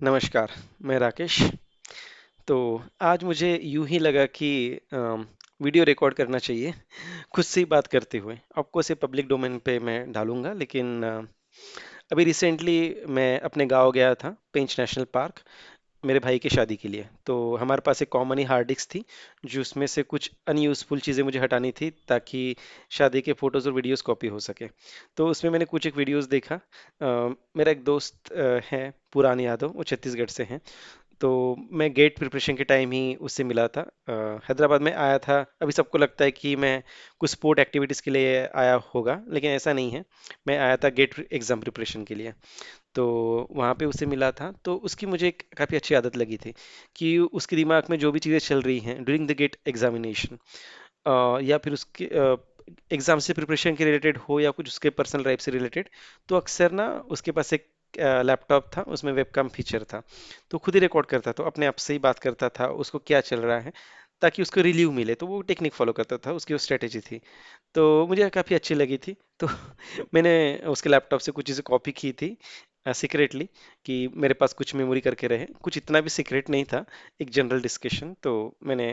नमस्कार, मैं राकेश। तो आज मुझे यूं ही लगा कि वीडियो रिकॉर्ड करना चाहिए खुद से ही बात करते हुए। आपको से पब्लिक डोमेन पे मैं डालूंगा, लेकिन अभी रिसेंटली मैं अपने गांव गया था, पेंच नेशनल पार्क, मेरे भाई की शादी के लिए। तो हमारे पास एक कॉमन ही हार्ड डिस्क थी, जो उसमें से कुछ अनयूज़फुल चीज़ें मुझे हटानी थी ताकि शादी के फोटोज़ और वीडियोस कॉपी हो सके। तो उसमें मैंने कुछ एक वीडियोस देखा। मेरा एक दोस्त है, पुरान यादव, वो छत्तीसगढ़ से हैं। तो मैं गेट प्रिपरेशन के टाइम ही उससे मिला था। हैदराबाद में आया था। अभी सबको लगता है कि मैं कुछ स्पोर्ट एक्टिविटीज़ के लिए आया होगा, लेकिन ऐसा नहीं है। मैं आया था गेट एग्ज़ाम प्रिपरेशन के लिए। तो वहाँ पे उससे मिला था, तो उसकी मुझे एक काफ़ी अच्छी आदत लगी थी कि उसके दिमाग में जो भी चीज़ें चल रही हैं ड्यूरिंग द गेट एग्जामिनेशन, या फिर उसके एग्जाम से प्रिपरेशन के रिलेटेड हो या कुछ उसके पर्सनल लाइफ से रिलेटेड, तो अक्सर ना उसके पास एक लैपटॉप था, उसमें वेबकैम फीचर था। तो खुद ही रिकॉर्ड करता था, अपने आप से ही बात करता था, उसको क्या चल रहा है, ताकि उसको रिलीव मिले। तो वो टेक्निक फॉलो करता था, उसकी वो स्ट्रेटेजी थी। तो मुझे काफ़ी अच्छी लगी थी। तो मैंने उसके लैपटॉप से कुछ चीज़ें कॉपी की थी सीक्रेटली, कि मेरे पास कुछ मेमोरी करके रहे। कुछ इतना भी सीक्रेट नहीं था, एक जनरल डिस्कशन। तो मैंने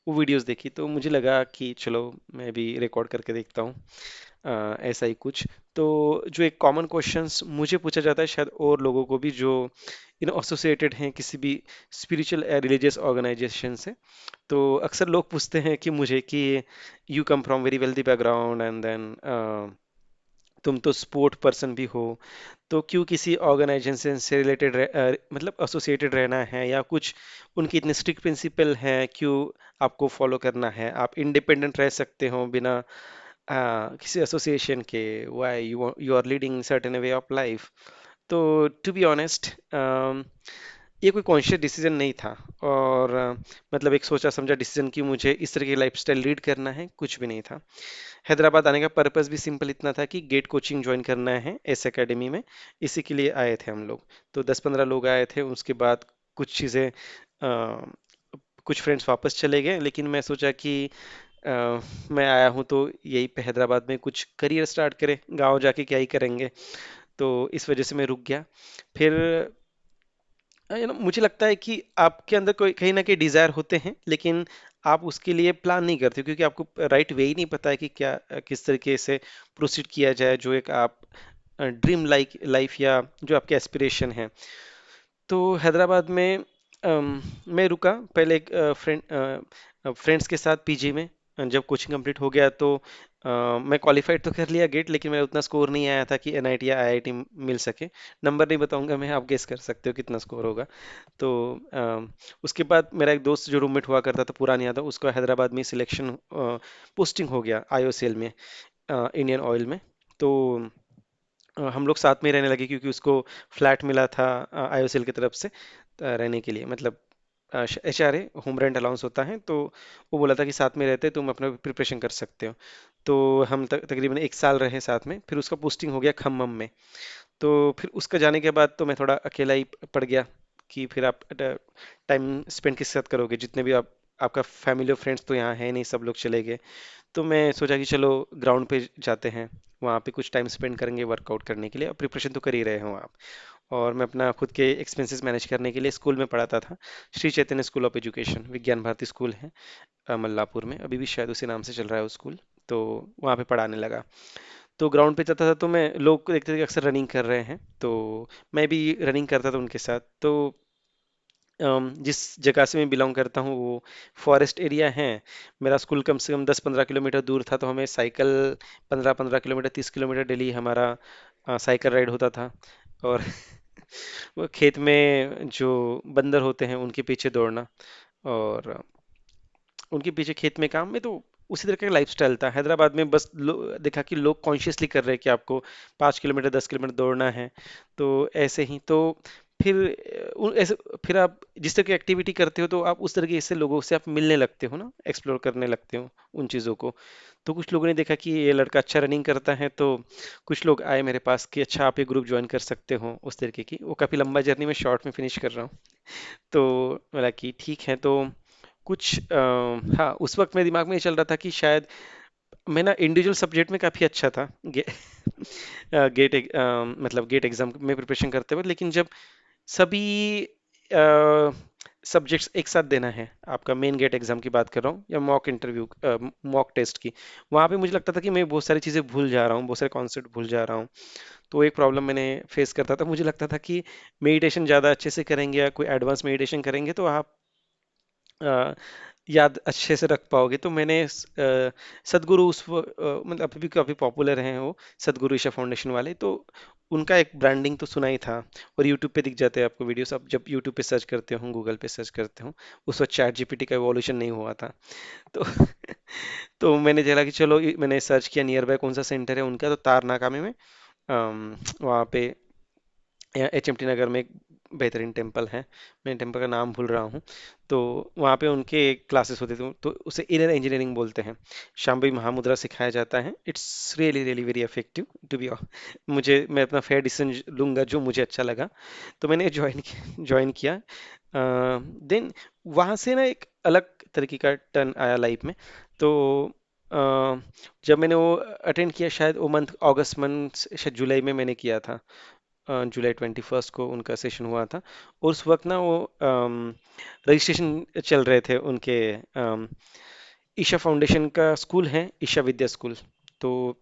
वो वीडियोस देखी, तो मुझे लगा कि चलो मैं भी रिकॉर्ड करके देखता हूँ। ऐसा ही कुछ। तो जो एक कॉमन क्वेश्चंस मुझे पूछा जाता है, शायद और लोगों को भी, जो एसोसिएटेड हैं किसी भी स्पिरिचुअल या रिलीजियस ऑर्गेनाइजेशन से। तो अक्सर लोग पूछते हैं कि मुझे कि you come from very wealthy background and then तुम तो स्पोर्ट पर्सन भी हो, तो क्यों किसी ऑर्गेनाइजेशन से रिलेटेड मतलब एसोसिएटेड रहना है, या कुछ उनकी इतने स्ट्रिक्ट प्रिंसिपल हैं, क्यों आपको फॉलो करना है? आप इंडिपेंडेंट रह सकते हो बिना किसी एसोसिएशन के। Why you are leading certain way of life. तो टू बी ऑनेस्ट, ये कोई कॉन्शियस डिसीजन नहीं था। और मतलब एक सोचा समझा डिसीजन कि मुझे इस तरह की लाइफस्टाइल लीड करना है, कुछ भी नहीं था। हैदराबाद आने का पर्पस भी सिंपल इतना था कि गेट कोचिंग ज्वाइन करना है एस एकेडमी में। इसी के लिए आए थे हम लोग। तो 10-15 लोग आए थे। उसके बाद कुछ चीज़ें, कुछ फ्रेंड्स वापस चले गए, लेकिन मैं सोचा कि मैं आया हूँ तो यही पे हैदराबाद में कुछ करियर स्टार्ट करें, गांव जाके क्या ही करेंगे। तो इस वजह से मैं रुक गया। फिर मुझे लगता है कि आपके अंदर कोई कहीं ना कहीं डिजायर होते हैं, लेकिन आप उसके लिए प्लान नहीं करते, क्योंकि आपको राइट वे ही नहीं पता है कि क्या किस तरीके से प्रोसीड किया जाए, जो एक आप ड्रीम लाइक लाइफ या जो आपके एस्पिरेशन है। तो हैदराबाद में मैं रुका पहले एक फ्रेंड्स के साथ पीजी में। जब कोचिंग कंप्लीट हो गया तो मैं क्वालिफाइड तो कर लिया गेट, लेकिन मेरा उतना स्कोर नहीं आया था कि एनआईटी या आईआईटी मिल सके। नंबर नहीं बताऊंगा मैं, आप गेस कर सकते हो कितना स्कोर होगा। तो उसके बाद मेरा एक दोस्त जो रूममेट हुआ करता था, पुरान यादव, उसका हैदराबाद में सिलेक्शन पोस्टिंग हो गया आईओसीएल में, इंडियन ऑयल में। तो हम लोग साथ में रहने लगे, क्योंकि उसको फ्लैट मिला था आईओसीएल की तरफ से रहने के लिए। मतलब एचआरए, होम रेंट अलाउंस होता है। तो वो बोला था कि साथ में रहते तुम अपना प्रिपरेशन कर सकते हो। तो हम तकरीबन एक साल रहे साथ में। फिर उसका पोस्टिंग हो गया खम्मम में। तो फिर उसका जाने के बाद तो मैं थोड़ा अकेला ही पड़ गया, कि फिर आप टाइम स्पेंड किसके साथ करोगे, जितने भी आप, आपका फैमिली और फ्रेंड्स तो यहाँ है नहीं, सब लोग चले गए। तो मैं सोचा कि चलो ग्राउंड पे जाते हैं, वहाँ पे कुछ टाइम स्पेंड करेंगे वर्कआउट करने के लिए। अब प्रिपरेशन तो कर ही रहे हो आप। और मैं अपना खुद के एक्सपेंसेस मैनेज करने के लिए स्कूल में पढ़ाता था। Shri Chaitanya school of education, विज्ञान भारती स्कूल है मल्लापुर में, अभी भी शायद उसी नाम से चल रहा है वो स्कूल। तो वहाँ पे पढ़ाने लगा। तो ग्राउंड पे जाता था, तो मैं लोग को देखते थे कि अक्सर रनिंग कर रहे हैं, तो मैं भी रनिंग करता था उनके साथ। तो जिस जगह से मैं बिलोंग करता हूँ वो फॉरेस्ट एरिया है। मेरा स्कूल कम से कम 10-15 किलोमीटर दूर था, तो हमें साइकिल 15-15 किलोमीटर, 30 किलोमीटर डेली हमारा साइकिल राइड होता था। और वो खेत में जो बंदर होते हैं उनके पीछे दौड़ना, और उनके पीछे खेत में काम में। तो उसी तरह का लाइफस्टाइल था हैदराबाद में। बस देखा कि लोग कॉन्शियसली कर रहे हैं कि आपको 5 किलोमीटर, 10 किलोमीटर दौड़ना है। तो ऐसे ही तो फिर ऐसे फिर आप जिस तरह की एक्टिविटी करते हो, तो आप उस तरीके से लोगों से आप मिलने लगते हो ना, एक्सप्लोर करने लगते हो उन चीज़ों को। तो कुछ लोगों ने देखा कि ये लड़का अच्छा रनिंग करता है, तो कुछ लोग आए मेरे पास कि अच्छा आप ये ग्रुप ज्वाइन कर सकते हो, उस तरीके की। वो काफ़ी लंबा जर्नी में शॉर्ट में फिनिश कर रहा हूँ। तो बोला कि ठीक है। तो कुछ हाँ, उस वक्त मेरे दिमाग में ये चल रहा था कि शायद मैं ना इंडिविजुअल सब्जेक्ट में काफ़ी अच्छा था, गेट मतलब गेट एग्जाम में प्रिपरेशन करते हुए। लेकिन जब सभी सब्जेक्ट्स एक साथ देना है। आपका मेन गेट एग्जाम की बात कर रहा हूँ या मॉक इंटरव्यू, मॉक टेस्ट की। वहाँ पे मुझे लगता था कि मैं बहुत सारी चीज़ें भूल जा रहा हूँ, बहुत सारे कॉन्सेप्ट भूल जा रहा हूँ। तो एक प्रॉब्लम मैंने फेस करता था, मुझे लगता था कि मेडिटेशन ज़्यादा अच्छे से करेंगे या कोई एडवांस मेडिटेशन करेंगे तो आप अ, याद अच्छे से रख पाओगे। तो मैंने सदगुरु मतलब अभी भी काफ़ी पॉपुलर हैं वो, सदगुरु ईशा फाउंडेशन वाले। तो उनका एक ब्रांडिंग तो सुना ही था, और यूट्यूब पे दिख जाते हैं आपको वीडियोस। आप जब यूट्यूब पे सर्च करते हो, गूगल पे सर्च करते हो, उस वक्त चैट जीपीटी का एवोल्यूशन नहीं हुआ था। तो तो मैंने चला कि चलो मैंने सर्च किया नियर बाय कौन सा सेंटर है उनका, तो तारनाका में वहाँ पे एच एम टी नगर में एक बेहतरीन टेम्पल है, मैं टेम्पल का नाम भूल रहा हूँ। तो वहाँ पे उनके क्लासेस होते थे, तो उसे इनर इंजीनियरिंग बोलते हैं। शांभवी महामुद्रा सिखाया जाता है। It's really really very effective to be. मुझे, मैं अपना फेयर डिसीजन लूंगा जो मुझे अच्छा लगा, तो मैंने ज्वाइन किया। देन वहाँ से ना एक अलग तरीके का टर्न आया लाइफ में। तो अ, जब मैंने वो अटेंड किया, शायद वो मंथ अगस्त मंथ, शायद जुलाई में मैंने किया था। जुलाई 21 को उनका सेशन हुआ था। और उस वक्त ना वो रजिस्ट्रेशन चल रहे थे उनके। ईशा फाउंडेशन का स्कूल है, ईशा विद्या स्कूल। तो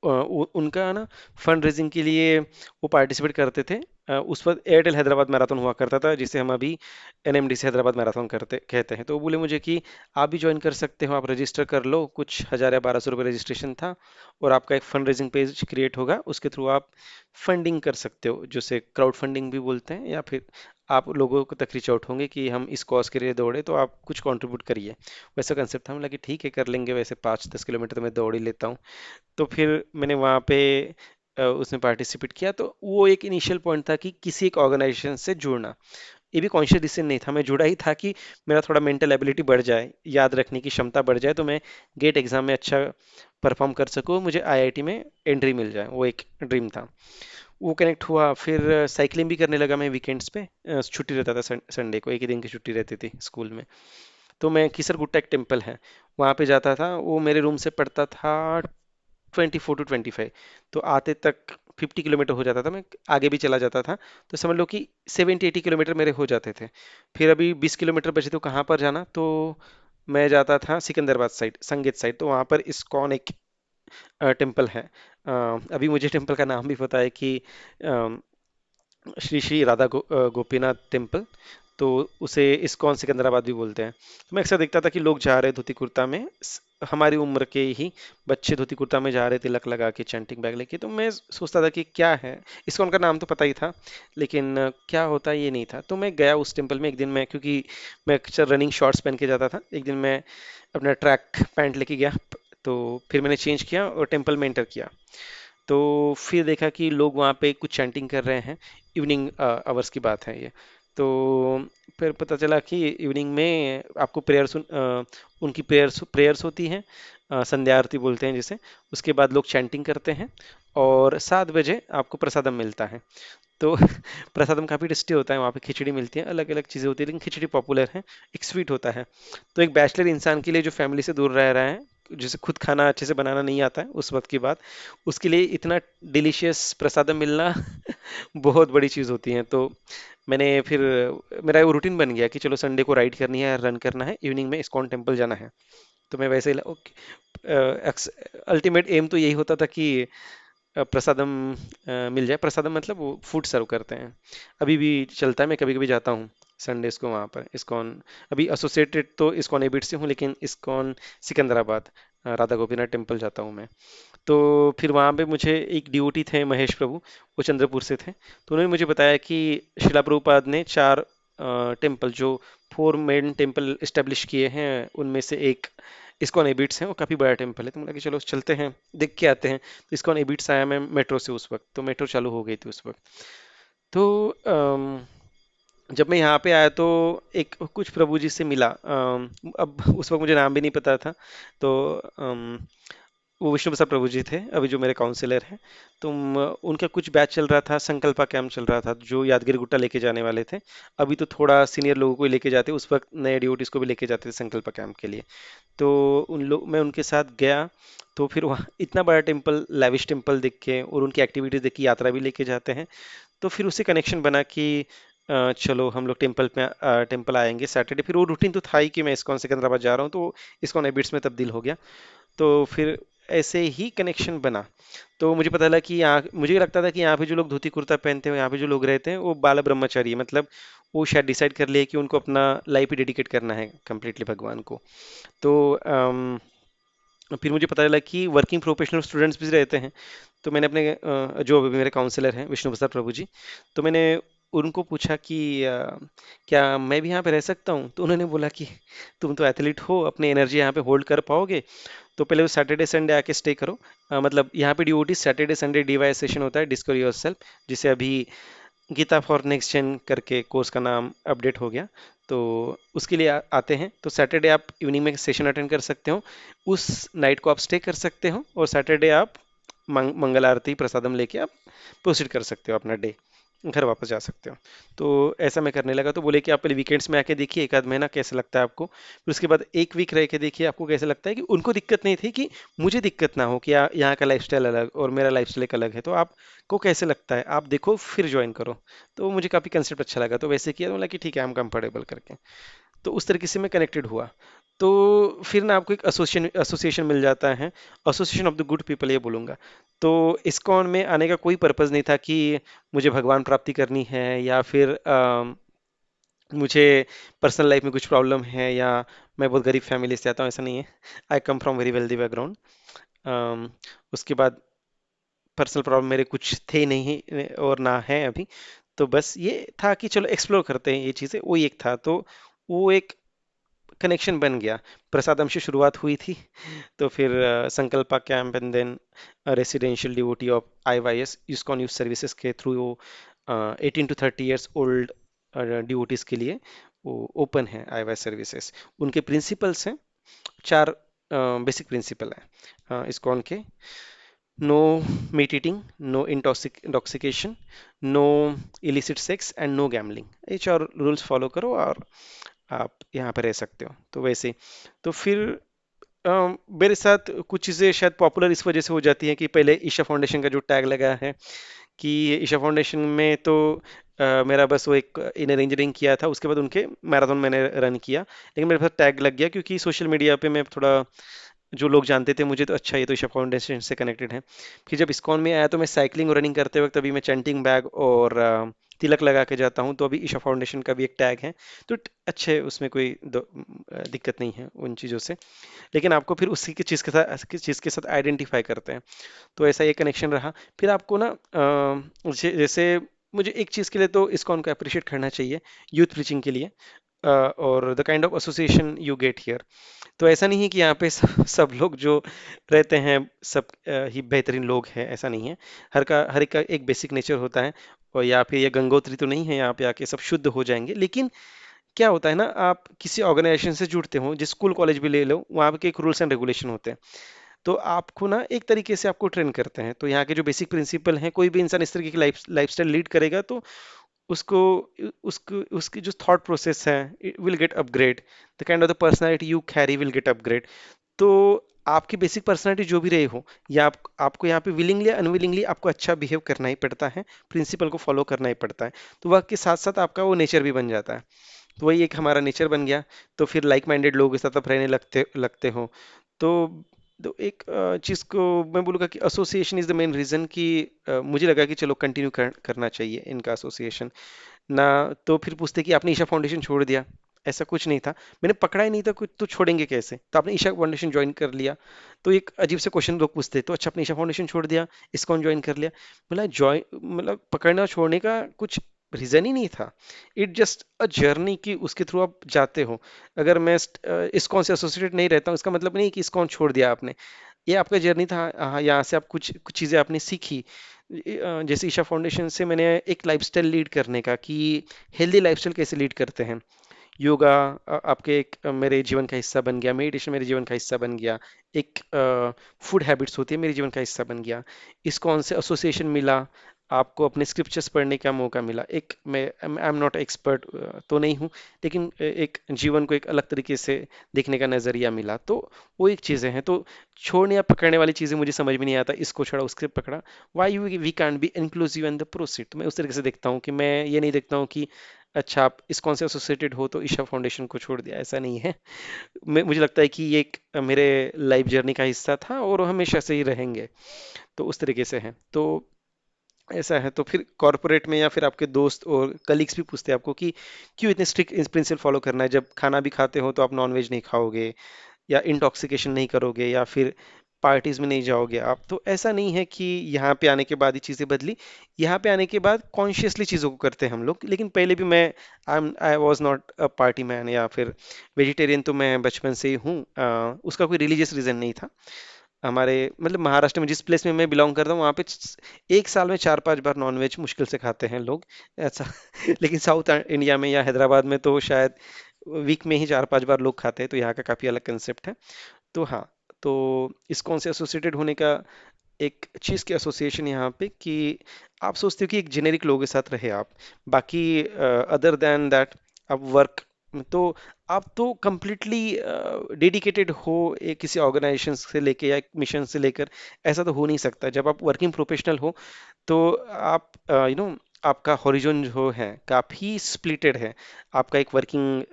उनका ना फंड रेजिंग के लिए वो पार्टिसिपेट करते थे। उस वक्त एयरटेल हैदराबाद मैराथन हुआ करता था, जिसे हम अभी एनएमडीसी हैदराबाद मैराथन करते कहते हैं। तो वो बोले मुझे कि आप भी ज्वाइन कर सकते हो, आप रजिस्टर कर लो, कुछ 1000 या 1200 रुपये रजिस्ट्रेशन था। और आपका एक फंड रेजिंग पेज क्रिएट होगा, उसके थ्रू आप फंडिंग कर सकते हो, जिसे क्राउड फंडिंग भी बोलते हैं। या फिर आप लोगों को तक रीच आउट होंगे कि हम इस कॉज के लिए दौड़े, तो आप कुछ कंट्रीब्यूट करिए। वैसा कंसेप्ट था। हम लगे ठीक है कर लेंगे, वैसे 5-10 किलोमीटर तो मैं दौड़ ही लेता हूँ। तो फिर मैंने वहाँ पे उसमें पार्टिसिपेट किया। तो वो एक इनिशियल पॉइंट था कि किसी एक ऑर्गेनाइजेशन से जुड़ना। ये भी कॉन्शियस डिसीजन नहीं था, मैं जुड़ा ही था कि मेरा थोड़ा मेंटल एबिलिटी बढ़ जाए, याद रखने की क्षमता बढ़ जाए, तो मैं गेट एग्जाम में अच्छा परफॉर्म कर सकूँ, मुझे आईआईटी में एंट्री मिल जाए, वो एक ड्रीम था। वो कनेक्ट हुआ। फिर साइकिलिंग भी करने लगा मैं वीकेंड्स पे। छुट्टी रहता था, संडे को एक ही दिन की छुट्टी रहती थी स्कूल में। तो मैं कीसरगुट्टा एक टेम्पल है, वहाँ पे जाता था। वो मेरे रूम से पड़ता था 24 to 25। तो आते तक 50 किलोमीटर हो जाता था, मैं आगे भी चला जाता था। तो समझ लो कि 70-80 किलोमीटर मेरे हो जाते थे। फिर अभी 20 किलोमीटर बचे, तो कहाँ पर जाना, तो मैं जाता था सिकंदराबाद साइड, संगीत साइड। तो वहाँ पर इस्कॉन एक टेम्पल है। अभी मुझे टेम्पल का नाम भी पता है कि श्री श्री गोपीनाथ टेम्पल। तो उसे इस्कॉन सिकंदराबाद भी बोलते हैं। तो मैं अक्सर देखता था कि लोग जा रहे धोती कुर्ता में, हमारी उम्र के ही बच्चे धोती कुर्ता में जा रहे, तिलक लगा के, चैंटिंग बैग लेके। तो मैं सोचता था कि क्या है। इस्कॉन का नाम तो पता ही था, लेकिन क्या होता है ये नहीं था। तो मैं गया उस टेम्पल में एक दिन। मैं, क्योंकि मैं अक्सर रनिंग शॉर्ट्स पहन के जाता था, एक दिन मैं अपना ट्रैक पैंट लेके गया। तो फिर मैंने चेंज किया और टेम्पल में एंटर किया। तो फिर देखा कि लोग वहाँ पे कुछ चैंटिंग कर रहे हैं। इवनिंग आवर्स की बात है ये। तो फिर पता चला कि इवनिंग में आपको उनकी प्रेयर्स प्रेयर्स होती हैं, संध्या आरती बोलते हैं जिसे। उसके बाद लोग चैंटिंग करते हैं, और 7 बजे आपको प्रसादम मिलता है। तो प्रसादम काफ़ी टेस्टी होता है। वहाँ पे खिचड़ी मिलती है, अलग अलग चीज़ें होती है, लेकिन खिचड़ी पॉपुलर है। एक स्वीट होता है। तो एक बैचलर इंसान के लिए जो फैमिली से दूर रह रहा है, जिसे खुद खाना अच्छे से बनाना नहीं आता है उस वक्त की बात, उसके लिए इतना डिलीशियस प्रसादम मिलना बहुत बड़ी चीज़ होती है। तो मैंने फिर, मेरा वो रूटीन बन गया कि चलो संडे को राइड करनी है, रन करना है, इवनिंग में इस्कॉन टेम्पल जाना है। तो मैं वैसे ही अल्टीमेट एम तो यही होता था कि प्रसादम मिल जाए। प्रसादम मतलब वो फूड सर्व करते हैं, अभी भी चलता है। मैं कभी कभी जाता हूँ संडेज को वहाँ पर इस्कॉन। अभी एसोसिएटेड तो इस्कॉन एबिट से हूँ, लेकिन इस्कॉन सिकंदराबाद राधा गोपीनाथ टेम्पल जाता हूँ मैं। तो फिर वहाँ पे मुझे एक डिवोटी थे, महेश प्रभु, वो चंद्रपुर से थे। तो उन्होंने मुझे बताया कि शिला प्रभुपाद ने 4 टेम्पल, जो 4 मेन टेम्पल इस्टेब्लिश किए हैं, उनमें से एक इस्कॉन एबिट्स है। वो काफ़ी बड़ा टेम्पल है। तो मैंने कहा कि चलो चलते हैं, देख के आते हैं। तो इस्कॉन एबिट्स आया मैं मेट्रो से उस वक्त, तो मेट्रो चालू हो गई थी उस वक्त। तो जब मैं यहाँ पे आया तो एक कुछ प्रभु जी से मिला। अब उस वक्त मुझे नाम भी नहीं पता था। तो वो विष्णु प्रसाद प्रभु जी थे, अभी जो मेरे काउंसलर हैं। तुम उनका कुछ बैच चल रहा था, संकल्पा कैंप चल रहा था, जो यादगिरी गुट्टा लेके जाने वाले थे। अभी तो थोड़ा सीनियर लोगों को ही लेके जाते, उस वक्त नए डिवोटीज को भी लेके जाते थे संकल्पा कैंप के लिए। तो मैं उनके साथ गया। तो फिर वहाँ इतना बड़ा टेम्पल, लैविश टेम्पल देख के, और उनकी एक्टिविटीज देख के, यात्रा भी लेके जाते हैं। तो फिर उससे कनेक्शन बना कि चलो हम लोग टेम्पल आएंगे सैटरडे। फिर वो रूटीन तो था ही कि मैं इस्कॉन सिकंदराबाद जा रहा हूँ, तो इस्कॉन हैबिट्स में तब्दील हो गया। तो फिर ऐसे ही कनेक्शन बना। तो मुझे पता लगा कि यहाँ, मुझे लगता था कि यहाँ पे जो लोग धोती कुर्ता पहनते हैं, यहाँ पे जो लोग रहते हैं, वो बाल ब्रह्मचारी है। मतलब वो शायद डिसाइड कर लिए कि उनको अपना लाइफ ही डेडिकेट करना है कम्प्लीटली भगवान को। तो फिर मुझे पता चला कि वर्किंग प्रोफेशनल स्टूडेंट्स भी रहते हैं। तो मैंने अपने जो अभी मेरे काउंसलर हैं विष्णु प्रसाद प्रभु जी, तो मैंने उनको पूछा कि क्या मैं भी यहाँ पे रह सकता हूँ? तो उन्होंने बोला कि तुम तो एथलीट हो, अपनी एनर्जी यहाँ पे होल्ड कर पाओगे तो पहले वो सैटरडे संडे आके स्टे करो। मतलब यहाँ पे duty Saturday Sunday D Y session होता है, डिस्कवर योरसेल्फ, जिसे अभी गीता फॉर नेक्स्ट जेन करके कोर्स का नाम अपडेट हो गया। तो उसके लिए आते हैं। तो सैटरडे आप इवनिंग में सेशन अटेंड कर सकते हो, उस नाइट को आप स्टे कर सकते हो, और सैटरडे आप मंगल आरती प्रसादम लेके आप प्रोसीड कर सकते हो अपना डे, घर वापस जा सकते हो। तो ऐसा मैं करने लगा। तो बोले कि आप पहले वीकेंड्स में आके देखिए एक आध महीना कैसे लगता है आपको, फिर उसके बाद एक वीक रह के देखिए आपको कैसे लगता है। कि उनको दिक्कत नहीं थी कि मुझे दिक्कत ना हो कि यहाँ का लाइफस्टाइल अलग और मेरा लाइफस्टाइल एक अलग है, तो आपको कैसे लगता है आप देखो फिर ज्वाइन करो। तो मुझे काफ़ी कंसेप्ट अच्छा लगा, तो वैसे किया। तो बोला कि ठीक है, हम कंफर्टेबल करके। तो उस तरीके से मैं कनेक्टेड हुआ। तो फिर ना आपको एक एसोसिएशन एसोसिएशन मिल जाता है, association of the good people ये बोलूँगा। तो इस्कॉन में आने का कोई पर्पज़ नहीं था कि मुझे भगवान प्राप्ति करनी है, या फिर मुझे पर्सनल लाइफ में कुछ प्रॉब्लम है, या मैं बहुत गरीब फैमिली से आता हूँ, ऐसा नहीं है। I come from very wealthy background. उसके बाद पर्सनल प्रॉब्लम मेरे कुछ थे नहीं, और ना है अभी। तो बस ये था कि चलो एक्सप्लोर करते हैं ये चीज़ें, वो एक था। तो वो एक कनेक्शन बन गया। प्रसादम से शुरुआत हुई थी, तो फिर Sankalpa camp, and then residential devotee of IYS ISKCON youth services के through 18 to 30 years old devotees के लिए वो ओपन है आईवाईएस सर्विसेज। उनके प्रिंसिपल्स हैं, चार बेसिक प्रिंसिपल हैं इस्कॉन के। No meat eating, no intoxication, no illicit sex, and no gambling. ये चार रूल्स फॉलो करो और आप यहाँ पे रह सकते हो। तो वैसे, तो फिर मेरे साथ कुछ चीज़ें शायद पॉपुलर इस वजह से हो जाती हैं कि पहले ईशा फाउंडेशन का जो टैग लगा है, कि ईशा फाउंडेशन में तो मेरा बस वो एक इनर इंजीनियरिंग किया था, उसके बाद उनके मैराथन मैंने रन किया, लेकिन मेरे पास टैग लग गया क्योंकि सोशल मीडिया पे मैं थोड़ा, जो लोग जानते थे मुझे तो अच्छा, ये तो ईशा फाउंडेशन से कनेक्टेड है। फिर जब इस्कॉन में आया तो मैं साइकिलिंग और रनिंग करते वक्त अभी मैं चैंटिंग बैग और तिलक लगा के जाता हूँ, तो अभी ईशा फाउंडेशन का भी एक टैग है। तो अच्छे, उसमें कोई दिक्कत नहीं है उन चीज़ों से। लेकिन आपको फिर उसी की चीज़ के साथ, किस चीज़ के साथ आइडेंटिफाई करते हैं। तो ऐसा ये कनेक्शन रहा। फिर आपको ना जैसे मुझे एक चीज़ के लिए तो इस्कॉन को अप्रिशिएट करना चाहिए, यूथ प्रीचिंग के लिए, और the kind of association you get here. तो ऐसा नहीं है कि यहाँ पे सब लोग जो रहते हैं सब ही बेहतरीन लोग हैं, ऐसा नहीं है। हर एक का एक बेसिक नेचर होता है। और या फिर ये गंगोत्री तो नहीं है यहाँ पे आके सब शुद्ध हो जाएंगे। लेकिन क्या होता है ना, आप किसी ऑर्गेनाइजेशन से जुड़ते हो, जिस स्कूल कॉलेज भी ले लो, वहाँ के एक रूल्स एंड रेगुलेशन होते हैं। तो आपको ना एक तरीके से आपको ट्रेन करते हैं। तो यहाँ के जो बेसिक प्रिंसिपल हैं, कोई भी इंसान इस तरीके की लाइफस्टाइल लीड करेगा तो उसको उसको उसकी जो थॉट प्रोसेस है, it will get upgrade. The kind of the personality you carry will get upgrade. तो आपकी बेसिक पर्सनालिटी जो भी रहे हो, या आपको यहाँ पे विलिंगली या अनविलिंगली आपको अच्छा बिहेव करना ही पड़ता है, प्रिंसिपल को फॉलो करना ही पड़ता है। तो वक्त के साथ साथ आपका वो नेचर भी बन जाता है। तो वही एक हमारा नेचर बन गया। तो फिर लाइक माइंडेड लोगों के साथ आप रहने लगते लगते हो। तो एक चीज़ को मैं बोलूँगा कि association is the main reason कि मुझे लगा कि चलो कंटिन्यू करना चाहिए इनका एसोसिएशन ना। तो फिर पूछते कि आपने ईशा फाउंडेशन छोड़ दिया? ऐसा कुछ नहीं था, मैंने पकड़ा ही नहीं था कुछ, तो छोड़ेंगे कैसे? तो आपने ईशा फाउंडेशन ज्वाइन कर लिया। तो एक अजीब से क्वेश्चन लोग पूछते, तो अच्छा आपने ईशा फाउंडेशन छोड़ दिया, इस्कॉन ज्वाइन कर लिया? बोला ज्वाइन मतलब पकड़ना छोड़ने का कुछ रीजन ही नहीं था। इट जस्ट अ जर्नी कि उसके थ्रू आप जाते हो। अगर मैं इस्कॉन से एसोसिएटेड नहीं रहता हूँ, इसका मतलब नहीं कि इस्कॉन छोड़ दिया आपने। ये आपका जर्नी था। हाँ, यहाँ से आप कुछ कुछ चीज़ें आपने सीखी। जैसे ईशा फाउंडेशन से मैंने एक लाइफस्टाइल लीड करने का, कि हेल्दी लाइफस्टाइल कैसे लीड करते हैं। योगा आपके एक मेरे जीवन का हिस्सा बन गया, मेडिटेशन मेरे जीवन का हिस्सा बन गया, एक फूड हैबिट्स होती है मेरे जीवन का हिस्सा बन गया। इस्कॉन से एसोसिएशन मिला, आपको अपने स्क्रिप्चर्स पढ़ने का मौका मिला। एक मैं आई एम नॉट एक्सपर्ट तो नहीं हूँ, लेकिन एक जीवन को एक अलग तरीके से देखने का नज़रिया मिला, तो वो एक चीज़ें हैं। तो छोड़ने या पकड़ने वाली चीज़ें मुझे समझ में नहीं आता, इसको छोड़ा उसके पकड़ा, why you we can be inclusive and the proceed. तो मैं उस तरीके से देखता हूँ कि मैं ये नहीं देखता हूँ कि अच्छा आप इस कौन से एसोसिएटेड हो तो ईशा फाउंडेशन को छोड़ दिया, ऐसा नहीं है। मुझे लगता है कि ये एक मेरे लाइफ जर्नी का हिस्सा था और वो हमेशा से ही रहेंगे। तो उस तरीके से है। तो ऐसा है। तो फिर कॉर्पोरेट में या फिर आपके दोस्त और कलीग्स भी पूछते हैं आपको कि क्यों इतने स्ट्रिक्ट प्रिंसिपल फॉलो करना है, जब खाना भी खाते हो तो आप नॉनवेज नहीं खाओगे या इंटॉक्सिकेशन नहीं करोगे या फिर पार्टीज में नहीं जाओगे आप। तो ऐसा नहीं है कि यहाँ पे आने के बाद ही चीज़ें बदली। यहाँ पे आने के बाद कॉन्शियसली चीज़ों को करते हैं हम लोग, लेकिन पहले भी मैं I was not a party man या फिर वेजिटेरियन, तो मैं बचपन से ही हूँ। उसका कोई रिलीजियस रीज़न नहीं था। हमारे मतलब महाराष्ट्र में जिस प्लेस में मैं बिलोंग करता हूँ वहाँ पे एक साल में 4-5 बार नॉनवेज मुश्किल से खाते हैं लोग, ऐसा। लेकिन साउथ इंडिया में या हैदराबाद में तो शायद वीक में ही 4-5 बार लोग खाते हैं, तो यहाँ का काफ़ी अलग कंसेप्ट है। तो हाँ, तो इस्कॉन से एसोसिएटेड होने का एक चीज़ की एसोसिएशन यहाँ पे कि आप सोचते हो कि एक जेनेरिक लोगों के साथ रहे आप, बाकी अदर देन दैट आप वर्क, तो आप तो कंप्लीटली डेडिकेटेड हो एक किसी ऑर्गेनाइजेशन से लेके या एक मिशन से लेकर, ऐसा तो हो नहीं सकता। जब आप वर्किंग प्रोफेशनल हो तो आप आपका हॉरिजॉन जो है काफ़ी स्प्लिटेड है। आपका एक वर्किंग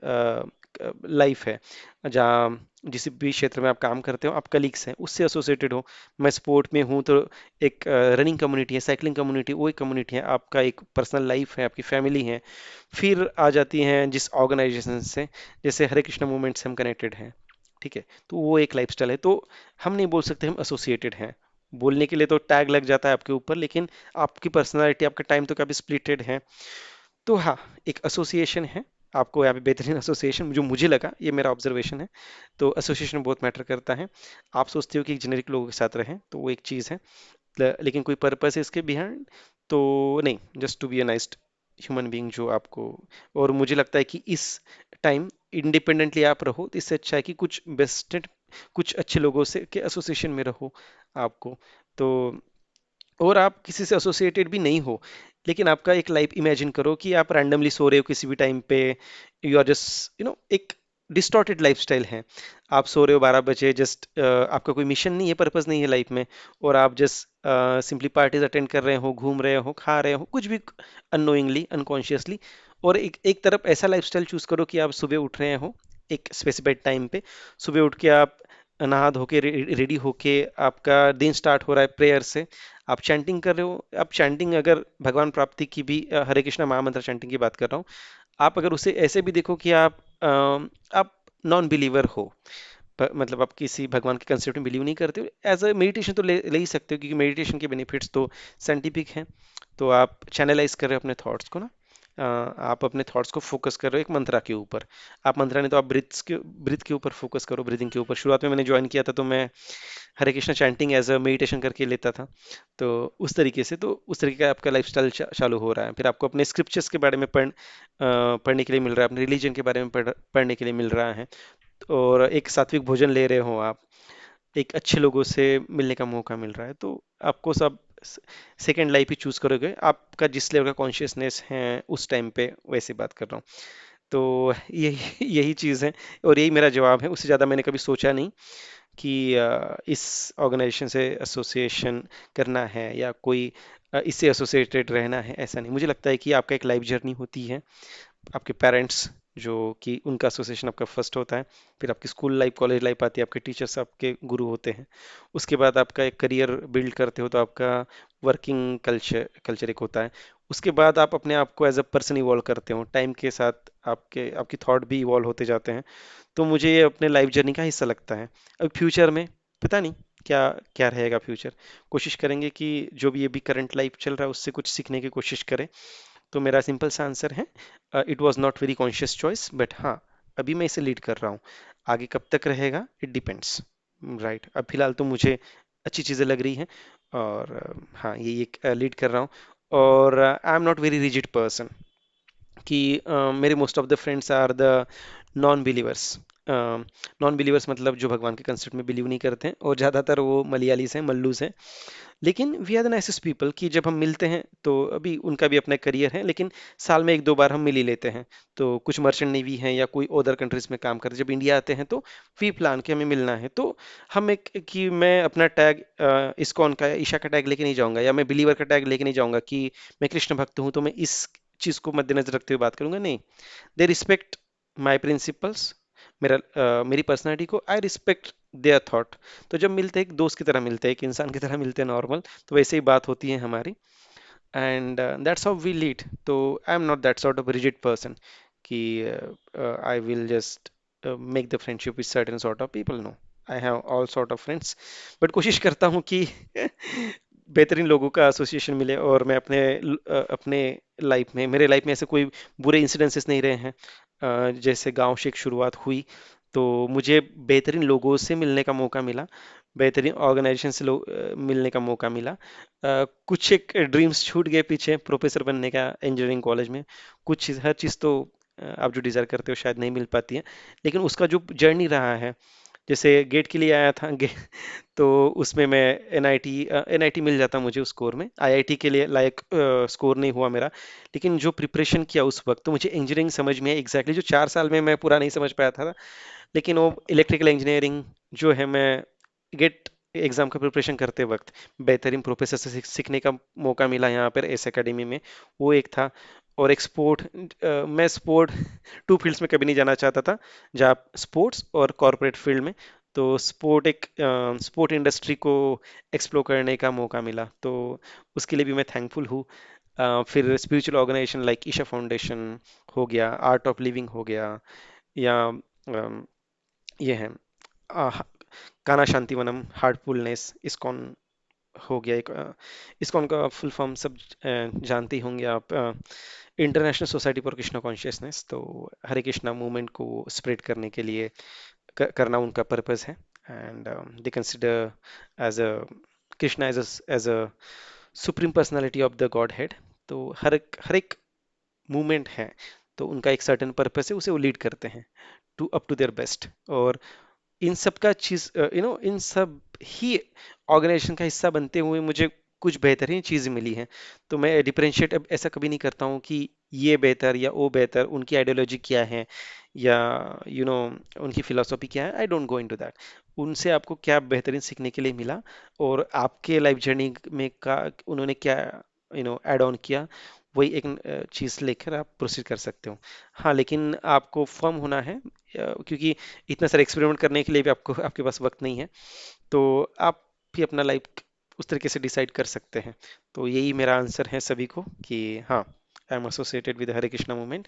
लाइफ है जहाँ जिस भी क्षेत्र में आप काम करते हो, आप कलीग्स हैं उससे एसोसिएटेड हो। मैं स्पोर्ट में हूँ तो एक रनिंग कम्युनिटी है, साइकिलिंग कम्युनिटी, वो एक कम्युनिटी है। आपका एक पर्सनल लाइफ है, आपकी फैमिली है। फिर आ जाती हैं जिस ऑर्गेनाइजेशन से, जैसे हरे कृष्णा मूवमेंट से हम कनेक्टेड हैं, ठीक है, तो वो एक लाइफस्टाइल है। तो हम नहीं बोल सकते हम एसोसिएटेड हैं। बोलने के लिए तो टैग लग जाता है आपके ऊपर, लेकिन आपकी पर्सनालिटी, आपका टाइम तो काफी स्प्लिटेड है। तो हाँ, एक एसोसिएशन है। आपको यहाँ पे बेहतरीन एसोसिएशन जो मुझे लगा, ये मेरा ऑब्जर्वेशन है। तो एसोसिएशन बहुत मैटर करता है। आप सोचते हो कि जेनेरिक लोगों के साथ रहें, तो वो एक चीज़ है। लेकिन कोई पर्पस है इसके बिहाइंड तो नहीं, just to be a nice human being जो आपको। और मुझे लगता है कि इस टाइम इंडिपेंडेंटली आप रहो तो इससे अच्छा है कि कुछ बेस्ट, कुछ अच्छे लोगों से के एसोसिएशन में रहो आपको। तो और आप किसी से एसोसिएटेड भी नहीं हो, लेकिन आपका एक लाइफ इमेजिन करो कि आप रैंडमली सो रहे हो किसी भी टाइम पे, यू आर जस्ट एक डिस्टॉर्टेड लाइफस्टाइल है। आप सो रहे हो 12 बजे, जस्ट आपका कोई मिशन नहीं है, पर्पस नहीं है लाइफ में, और आप जस्ट सिंपली पार्टीज अटेंड कर रहे हो, घूम रहे हो, खा रहे हो, कुछ भी अननोइंगली, अनकॉन्शियसली। और एक तरफ ऐसा लाइफस्टाइल चूज करो कि आप सुबह उठ रहे हो एक स्पेसिफाइड टाइम पे, सुबह उठ के आप नहा धो के रेडी होके आपका दिन स्टार्ट हो रहा है प्रेयर से, आप चैंटिंग कर रहे हो। आप चैंटिंग अगर भगवान प्राप्ति की भी, हरे कृष्णा महामंत्र चैंटिंग की बात कर रहा हूँ, आप अगर उसे ऐसे भी देखो कि आप नॉन बिलीवर हो, मतलब आप किसी भगवान के कंसेप्ट में बिलीव नहीं करते हो, एज अ मेडिटेशन तो ले ही सकते हो, क्योंकि मेडिटेशन के बेनिफिट्स तो साइंटिफिक हैं। तो आप चैनलाइज कर रहे हो अपने थॉट्स को ना, आप अपने थॉट्स को फोकस कर रहे हो एक मंत्रा के ऊपर। आप मंत्रा नहीं तो आप ब्रिथ के ऊपर फोकस करो, ब्रीदिंग के ऊपर। शुरुआत में मैंने ज्वाइन किया था तो मैं Hare Krishna chanting as a meditation करके लेता था। तो उस तरीके से, तो उस तरीके का आपका लाइफस्टाइल चालू हो रहा है। फिर आपको अपने स्क्रिप्चर्स के बारे में पढ़ने के लिए मिल रहा है, अपने रिलीजन के बारे में पढ़ने के लिए मिल रहा है, और एक सात्विक भोजन ले रहे हो आप, एक अच्छे लोगों से मिलने का मौका मिल रहा है। तो आपको सब सेकेंड लाइफ ही चूज करोगे, आपका जिस लेवल का कॉन्शियसनेस है उस टाइम पे, वैसे बात कर रहा हूँ। तो यही यही चीज़ है, और यही मेरा जवाब है। उससे ज़्यादा मैंने कभी सोचा नहीं कि इस ऑर्गेनाइजेशन से एसोसिएशन करना है या कोई इससे एसोसिएटेड रहना है, ऐसा नहीं। मुझे लगता है कि आपका एक लाइफ जर्नी होती है, आपके पेरेंट्स जो कि उनका एसोसिएशन आपका फर्स्ट होता है, फिर आपकी स्कूल लाइफ, कॉलेज लाइफ आती है, आपके टीचर्स आपके गुरु होते हैं, उसके बाद आपका एक करियर बिल्ड करते हो तो आपका वर्किंग कल्चर कल्चर एक होता है, उसके बाद आप अपने आप को एज अ पर्सन इवॉल्व करते हो टाइम के साथ, आपके आपकी थॉट भी इवॉल्व होते जाते हैं। तो मुझे ये अपने लाइफ जर्नी का हिस्सा लगता है। अब फ्यूचर में पता नहीं क्या क्या रहेगा फ्यूचर। कोशिश करेंगे कि जो भी अभी करंट लाइफ चल रहा है उससे कुछ सीखने की कोशिश करें। तो मेरा सिंपल सा आंसर है, it was not very conscious choice, but हाँ, अभी मैं इसे लीड कर रहा हूँ। आगे कब तक रहेगा, इट डिपेंड्स। राइट, अब फिलहाल तो मुझे अच्छी चीज़ें लग रही हैं, और हाँ, ये एक लीड कर रहा हूँ। और I am not very rigid person कि मेरे most of the friends are the non believers. Non believers मतलब जो भगवान के कंसेप्ट में बिलीव नहीं करते हैं, और ज़्यादातर वो मलयालीस हैं, मल्लूस हैं। लेकिन we are the nicest people कि जब हम मिलते हैं तो अभी उनका भी अपना करियर है, लेकिन साल में एक दो बार हम मिल ही लेते हैं। तो कुछ मर्चेंट नेवी हैं या कोई अदर कंट्रीज में काम करते हैं, जब इंडिया आते हैं तो वी प्लान कि हमें मिलना है, तो हम एक कि मैं अपना टैग इस्कॉन का या ईशा का टैग लेके नहीं जाऊंगा, या मैं बिलीवर का टैग लेके नहीं जाऊंगा कि मैं कृष्ण भक्त हूं तो मैं इस चीज को मद्देनजर रखते हुए बात करूंगा, नहीं। दे रिस्पेक्ट माई प्रिंसिपल्स, मेरी पर्सनैलिटी को आई रिस्पेक्ट देयर थॉट। तो जब मिलते हैं एक दोस्त की तरह मिलते हैं, एक इंसान की तरह मिलते हैं नॉर्मल, तो वैसे ही बात होती है हमारी। And that's how we lead. तो I am not that sort of rigid person कि I will just make the friendship with certain sort of people, no. I have all sort of friends, but कोशिश करता हूँ कि बेहतरीन लोगों का association मिले, और मैं अपने लाइफ में, मेरे लाइफ में ऐसे कोई बुरे इंसिडेंसेस नहीं रहे हैं। जैसे गांव से एक शुरुआत हुई, तो मुझे बेहतरीन लोगों से मिलने का मौका मिला, बेहतरीन ऑर्गेनाइजेशन से मिलने का मौका मिला। कुछ एक ड्रीम्स छूट गए पीछे, प्रोफेसर बनने का इंजीनियरिंग कॉलेज में। कुछ चीज़, हर चीज़ तो आप जो डिज़ायर करते हो शायद नहीं मिल पाती है, लेकिन उसका जो जर्नी रहा है, जैसे गेट के लिए आया था तो उसमें मैं एनआईटी मिल जाता मुझे उस स्कोर में, आईआईटी के लिए लायक स्कोर नहीं हुआ मेरा। लेकिन जो प्रिपरेशन किया उस वक्त, तो मुझे इंजीनियरिंग समझ में एग्जैक्टली जो 4 साल में मैं पूरा नहीं समझ पाया था, लेकिन वो इलेक्ट्रिकल इंजीनियरिंग जो है, मैं गेट एग्जाम का प्रिपरेशन करते वक्त बेहतरीन प्रोफेसर से सीखने का मौका मिला यहाँ पर एस एकेडमी में। वो एक था। और एक स्पोर्ट, मैं स्पोर्ट टू फील्ड्स में कभी नहीं जाना चाहता था, जहाँ स्पोर्ट्स और कॉरपोरेट फील्ड में। तो स्पोर्ट इंडस्ट्री को एक्सप्लोर करने का मौका मिला, तो उसके लिए भी मैं थैंकफुल हूँ। फिर spiritual organisation like Isha foundation हो गया, आर्ट ऑफ लिविंग हो गया, या ये है आ, काना शांतिवनम, हार्टफुलनेस, इस्कॉन हो गया एक। इस्कॉन का फुल फॉर्म सब जानते ही होंगे आप, international society for Krishna consciousness. तो हरे कृष्णा मूवमेंट को स्प्रेड करने के लिए करना उनका पर्पस है। And they consider as a Krishna as a supreme personality of the Godhead. तो हर एक मूवमेंट है, तो उनका एक सर्टेन पर्पस है, उसे वो लीड करते हैं to up to their best. और इन सब का चीज, इन सब ही ऑर्गेनाइजेशन का हिस्सा बनते हुए मुझे कुछ बेहतरीन चीज़ मिली है। तो मैं डिफरेंशिएट अब ऐसा कभी नहीं करता हूँ कि ये बेहतर या वो बेहतर, उनकी आइडियोलॉजी क्या है, या यू नो उनकी फिलोसॉफी क्या है। I don't go into that. उनसे आपको क्या बेहतरीन सीखने के लिए मिला, और आपके लाइफ जर्नी में का उन्होंने क्या ऐड ऑन किया, वही एक चीज़ लेकर आप प्रोसीड कर सकते हो। हाँ, लेकिन आपको फर्म होना है, क्योंकि इतना सारा एक्सपेरिमेंट करने के लिए भी आपको आपके पास वक्त नहीं है। तो आप भी अपना लाइफ उस तरीके से डिसाइड कर सकते हैं। तो यही मेरा आंसर है सभी को कि हाँ, I am associated with Hare Krishna movement.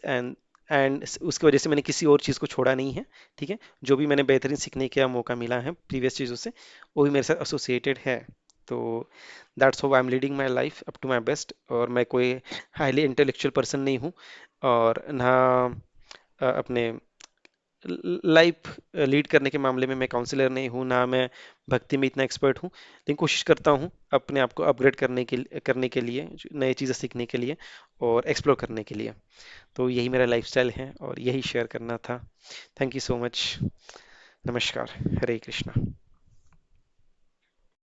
And and उसकी वजह से मैंने किसी और चीज़ को छोड़ा नहीं है। ठीक है, जो भी मैंने बेहतरीन सीखने का मौका मिला है प्रीवियस चीज़ों से, वो भी मेरे साथ एसोसिएटेड है। तो that's how I am leading my life up to my best. और मैं कोई हाईली इंटेलेक्चुअल पर्सन नहीं हूँ, और ना अपने लाइफ लीड करने के मामले में मैं काउंसलर नहीं हूँ, ना मैं भक्ति में इतना एक्सपर्ट हूँ। लेकिन कोशिश करता हूँ अपने आप को अपग्रेड करने के लिए, नई चीज़ें सीखने के लिए और एक्सप्लोर करने के लिए। तो यही मेरा लाइफस्टाइल है और यही शेयर करना था। Thank you so much. नमस्कार। हरे कृष्णा।